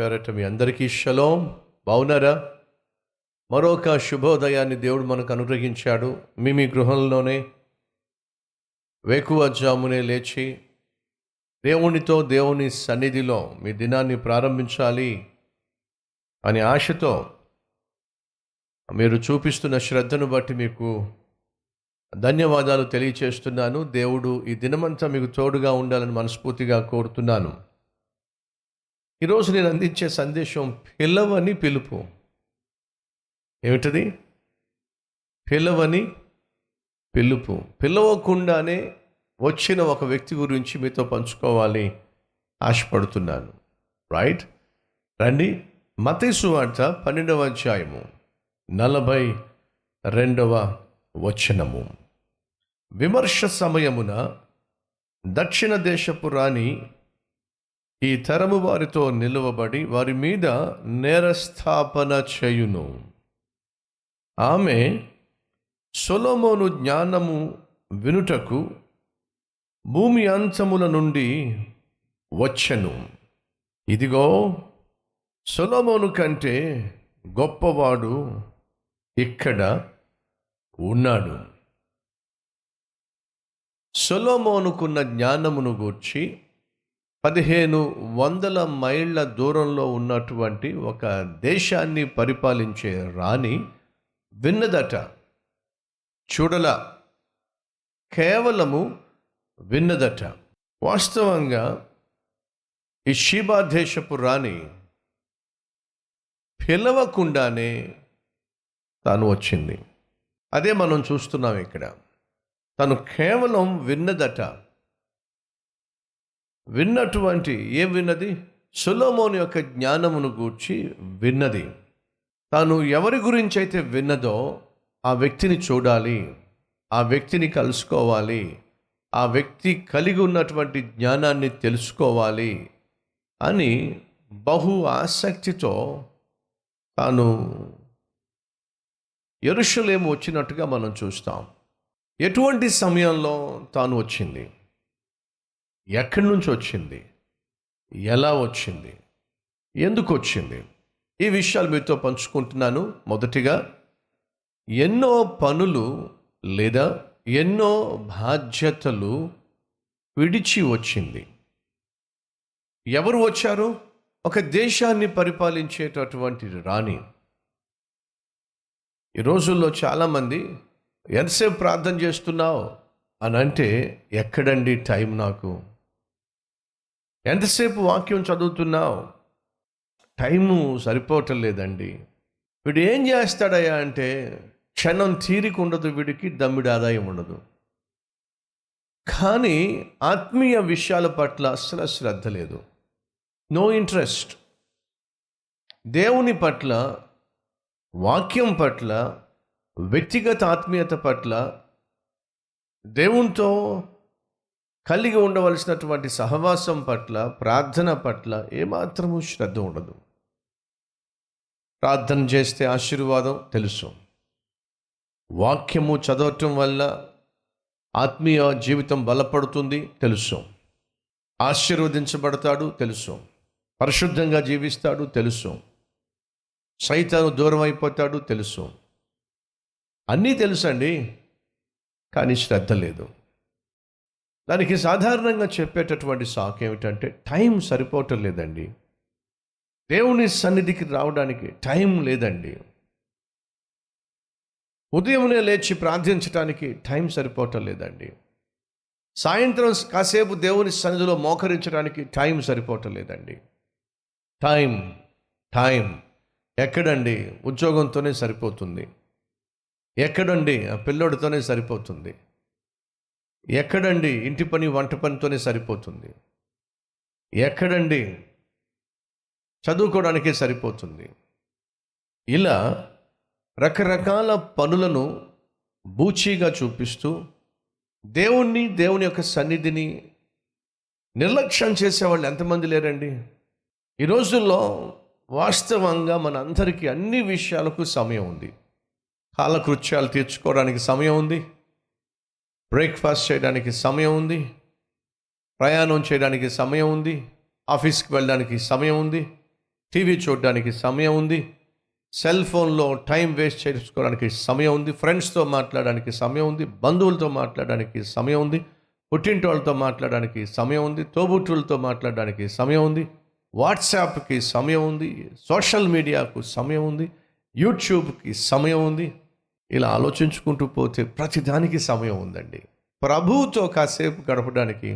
పేరట మీ అందరికీ షలోం. బాగున్నారా? మరొక శుభోదయాన్ని దేవుడు మనకు అనుగ్రహించాడు. మీ గృహంలోనే వేకువజామునే లేచి దేవునితో దేవుని సన్నిధిలో మీ దినాన్ని ప్రారంభించాలి అనే ఆశతో మీరు చూపిస్తున్న శ్రద్ధను బట్టి మీకు ధన్యవాదాలు తెలియచేస్తున్నాను. దేవుడు ఈ దినమంతా మీకు తోడుగా ఉండాలని మనస్ఫూర్తిగా కోరుతున్నాను. ఈరోజు నేను అందించే సందేశం పిలవని పిలుపు. ఏమిటది? పిలవని పిలుపు. పిలవకుండానే వచ్చిన ఒక వ్యక్తి గురించి మీతో పంచుకోవాలి ఆశపడుతున్నాను. రైట్, రండి. మత్తయి సువార్త 12వ అధ్యాయము 42వ వచనము. విమర్శ సమయమున దక్షిణ దేశపు రాణి ఈ తరము వారితో నిలువబడి వారి మీద నేరస్థాపన చేయును. ఆమె సొలొమోను జ్ఞానము వినుటకు భూమి అంచముల నుండి వచ్చెను. ఇదిగో, సొలొమోను కంటే గొప్పవాడు ఇక్కడ ఉన్నాడు. సొలొమోనుకున్న జ్ఞానమును గూర్చి 1500 మైళ్ళ దూరంలో ఉన్నటువంటి ఒక దేశాన్ని పరిపాలించే రాణి విన్నదట. చూడల, కేవలము విన్నదట. వాస్తవంగా ఈ షీబా దేశపు రాణి పిలవకుండానే తాను వచ్చింది. అదే మనం చూస్తున్నాం ఇక్కడ. తను కేవలం విన్నదట. విన్నటువంటి ఏం విన్నది? సొలొమోను యొక్క జ్ఞానమును గూర్చి విన్నది. తాను ఎవరి గురించి అయితే విన్నదో ఆ వ్యక్తిని చూడాలి, ఆ వ్యక్తిని కలుసుకోవాలి, ఆ వ్యక్తి కలిగి ఉన్నటువంటి జ్ఞానాన్ని తెలుసుకోవాలి అని బహు ఆసక్తితో తాను యెరూషలేము వచ్చినట్టుగా మనం చూస్తాం. ఎటువంటి సమయంలో తాను వచ్చింది? ఎక్కడి నుంచి వచ్చింది? ఎలా వచ్చింది? ఎందుకు వచ్చింది? ఈ విషయాలు మీతో పంచుకుంటున్నాను. మొదటిగా, ఎన్నో పనులు లేదా ఎన్నో బాధ్యతలు విడిచి వచ్చింది. ఎవరు వచ్చారు? ఒక దేశాన్ని పరిపాలించేటటువంటి రాణి. ఈ రోజుల్లో చాలామంది ఎంతసేపు ప్రార్థన చేస్తున్నావు అని అంటే, ఎక్కడండి టైం నాకు? ఎంతసేపు వాక్యం చదువుతున్నావు? టైము సరిపోవటం లేదండి. వీడు ఏం చేస్తాడయ్యా అంటే, క్షణం తీరిక ఉండదు, వీడికి దమ్మిడి ఆదాయం ఉండదు. కానీ ఆత్మీయ విషయాల పట్ల అస్సలు శ్రద్ధ లేదు. No interest. దేవుని పట్ల, వాక్యం పట్ల, వ్యక్తిగత ఆత్మీయత పట్ల, దేవునితో కలిగి ఉండవలసినటువంటి సహవాసం పట్ల, ప్రార్థన పట్ల ఏమాత్రము శ్రద్ధ ఉండదు. ప్రార్థన చేస్తే ఆశీర్వాదం తెలుసు. వాక్యము చదవటం వల్ల ఆత్మీయ జీవితం బలపడుతుంది తెలుసు. ఆశీర్వదించబడతాడు తెలుసు. పరిశుద్ధంగా జీవిస్తాడు తెలుసు. సైతాను దూరం అయిపోతాడు తెలుసు. అన్నీ తెలుసండి, కానీ శ్రద్ధ లేదు. దానికి సాధారణంగా చెప్పేటటువంటి సాకు ఏమిటంటే, టైం సరిపోవటం లేదండి. దేవుని సన్నిధికి రావడానికి టైం లేదండి. ఉదయమునే లేచి ప్రార్థించడానికి టైం సరిపోవటం లేదండి. సాయంత్రం కాసేపు దేవుని సన్నిధిలో మోకరించడానికి టైం సరిపోవటం లేదండి. టైం ఎక్కడండి? ఉద్యోగంతోనే సరిపోతుంది. ఎక్కడండి? ఆ పిల్లోడితోనే సరిపోతుంది. ఎక్కడండి? ఇంటి పని, వంట పనితోనే సరిపోతుంది. ఎక్కడండి? చదువుకోవడానికే సరిపోతుంది. ఇలా రకరకాల పనులను బూచీగా చూపిస్తూ దేవుని యొక్క సన్నిధిని నిర్లక్ష్యం చేసేవాళ్ళు ఎంతమంది లేరండి? ఈ రోజుల్లో వాస్తవంగా మన అందరికీ అన్ని విషయాలకు సమయం ఉంది. కాలకృత్యాలు తీర్చుకోవడానికి సమయం ఉంది, బ్రేక్ఫాస్ట్ చేయడానికి సమయం ఉంది, ప్రయాణం చేయడానికి సమయం ఉంది, ఆఫీస్కి వెళ్ళడానికి సమయం ఉంది, టీవీ చూడడానికి సమయం ఉంది, సెల్ ఫోన్లో టైం వేస్ట్ చేసుకోవడానికి సమయం ఉంది, ఫ్రెండ్స్తో మాట్లాడడానికి సమయం ఉంది, బంధువులతో మాట్లాడడానికి సమయం ఉంది, పుట్టింటి వాళ్ళతో మాట్లాడడానికి సమయం ఉంది, తోబుట్టులతో మాట్లాడడానికి సమయం ఉంది, వాట్సాప్కి సమయం ఉంది, సోషల్ మీడియాకు సమయం ఉంది, యూట్యూబ్కి సమయం ఉంది. ఇలా ఆలోచించుకుంటూ పోతే ప్రతిదానికి సమయం ఉందండి. ప్రభువుతో కాసేపు గడపడానికి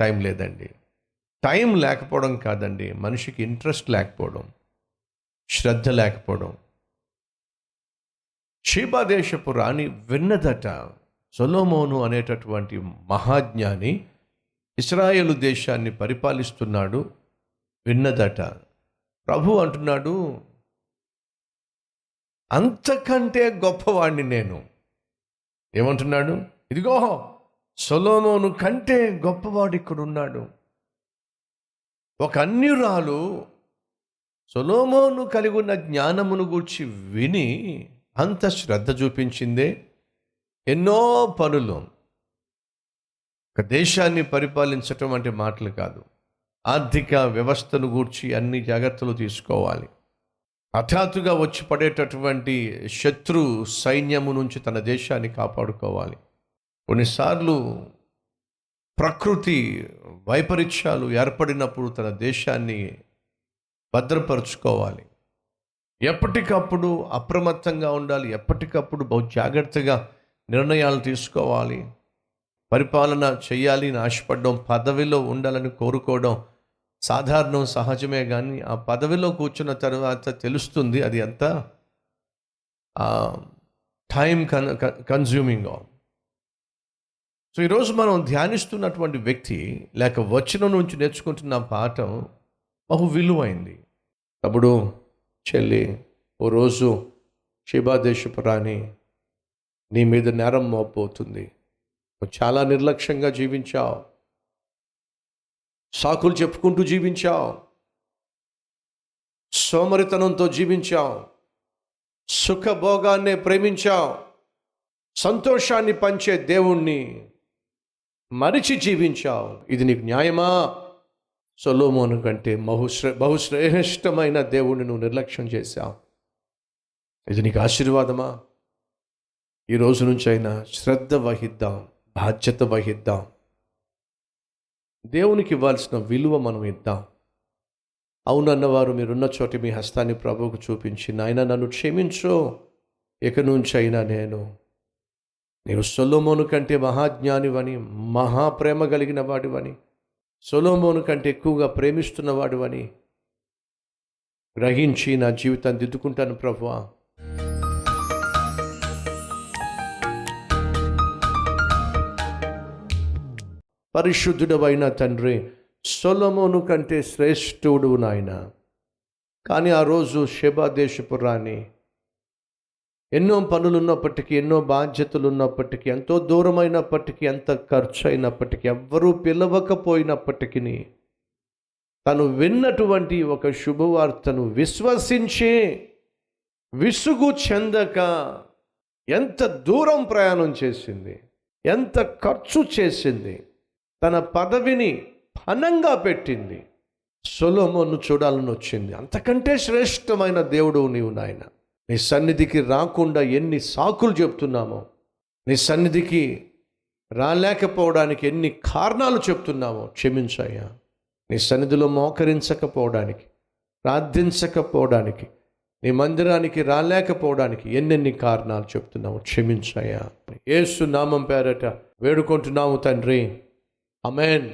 టైం లేదండి. టైం లేకపోవడం కాదండి, మనిషికి ఇంట్రెస్ట్ లేకపోవడం, శ్రద్ధ లేకపోవడం. షీబా దేశపు రాణి విన్నదట, సొలొమోను అనేటటువంటి మహాజ్ఞాని ఇశ్రాయేలు దేశాన్ని పరిపాలిస్తున్నాడు, విన్నదట. ప్రభు అంటున్నాడు, అంతకంటే గొప్పవాణ్ణి నేను. ఏమంటున్నాడు? ఇదిగో సొలొమోను కంటే గొప్పవాడు ఇక్కడ ఉన్నాడు. ఒక అన్యురాలు సొలొమోను కలిగి ఉన్న జ్ఞానమును గూర్చి విని అంత శ్రద్ధ చూపించిందే. ఎన్నో పనులు, ఒక దేశాన్ని పరిపాలించటం అంటే మాటలు కాదు. ఆర్థిక వ్యవస్థను గూర్చి అన్ని జాగ్రత్తలు తీసుకోవాలి. హఠాత్తుగా వచ్చి పడేటటువంటి శత్రు సైన్యము నుంచి తన దేశాన్ని కాపాడుకోవాలి. కొన్నిసార్లు ప్రకృతి వైపరీత్యాలు ఏర్పడినప్పుడు తన దేశాన్ని భద్రపరుచుకోవాలి. ఎప్పటికప్పుడు అప్రమత్తంగా ఉండాలి. ఎప్పటికప్పుడు బహు జాగ్రత్తగా నిర్ణయాలు తీసుకోవాలి. పరిపాలన చేయాలి అని ఆశపడడం, పదవిలో ఉండాలని కోరుకోవడం సాధారణం, సహజమే. కానీ ఆ పదవిలో కూర్చున్న తర్వాత తెలుస్తుంది అది ఎంత టైం కన్జ్యూమింగ్. సో ఈరోజు మనం ధ్యానిస్తున్నటువంటి వ్యక్తి లేక వచనం నుంచి నేర్చుకుంటున్న పాఠం బహు విలువైంది. తమ్ముడు, చెల్లి, ఓ రోజు షీబా దేశపు రాణి నీ మీద నేరం మోపబోతుంది. చాలా నిర్లక్ష్యంగా జీవించావు, సాకులు చెప్పుకుంటూ జీవించావు, సోమరితనంతో జీవించావు, సుఖభోగాన్నే ప్రేమించావు, సంతోషాన్ని పంచే దేవుణ్ణి మరిచి జీవించావు. ఇది నీకు న్యాయమా? సొలొమోను కంటే బహుశ్రేష్టమైన దేవుణ్ణి నువ్వు నిర్లక్ష్యం చేశావు. ఇది నీకు ఆశీర్వాదమా? ఈ రోజు నుంచి అయినా శ్రద్ధ వహిద్దాం, బాధ్యత వహిద్దాం. దేవునికి ఇవ్వాల్సిన విలువ మనం ఇద్దాం. అవునన్నవారు మీరున్న చోట మీ హస్తాన్ని ప్రభువుకు చూపించి, నాయన నన్ను క్షమించు, ఇక నుంచి అయినా నేను సొలొమోను కంటే మహాజ్ఞానివని, మహాప్రేమ కలిగిన వాడివని, సొలొమోను కంటే ఎక్కువగా ప్రేమిస్తున్న వాడివని గ్రహించి నా జీవితాన్ని దిద్దుకుంటాను ప్రభువా. పరిశుద్ధుడవైన తండ్రి, సొలొమోను కంటే శ్రేష్ఠుడు నాయన. కానీ ఆ రోజు షీబా దేశపు రాణి ఎన్నో పనులు ఉన్నప్పటికీ, ఎన్నో బాధ్యతలు ఉన్నప్పటికీ, ఎంతో దూరమైనప్పటికీ, ఎంత ఖర్చు అయినప్పటికీ, ఎవ్వరూ పిలవకపోయినప్పటికీ తను విన్నటువంటి ఒక శుభవార్తను విశ్వసించి విసుగు చెందక ఎంత దూరం ప్రయాణం చేసింది, ఎంత ఖర్చు చేసింది, తన పదవిని పణంగా పెట్టింది. సొలొమోను చూడాలని వచ్చింది. అంతకంటే శ్రేష్టమైన దేవుడు నీవు నాయన. నీ సన్నిధికి రాకుండా ఎన్ని సాకులు చెప్తున్నామో, నీ సన్నిధికి రాలేకపోవడానికి ఎన్ని కారణాలు చెప్తున్నామో క్షమించయ్యా. నీ సన్నిధిలో మోకరించకపోవడానికి, ప్రార్థించకపోవడానికి, నీ మందిరానికి రాలేకపోవడానికి ఎన్నెన్ని కారణాలు చెప్తున్నాము క్షమించయ్యా. యేసు నామం పేరట వేడుకుంటున్నాము తండ్రి, ఆమేన్.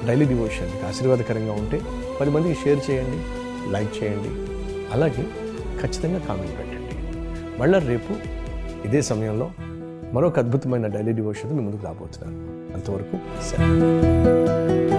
డైలీ డివోషన్ మీకు ఆశీర్వాదకరంగా ఉంటే 10 మందికి షేర్ చేయండి, లైక్ చేయండి, అలాగే ఖచ్చితంగా కామెంట్ పెట్టండి. మళ్ళీ రేపు ఇదే సమయంలో మరొక అద్భుతమైన డైలీ డివోషన్తో మీ ముందుకు రాబోతున్నాను. అంతవరకు సెలవు.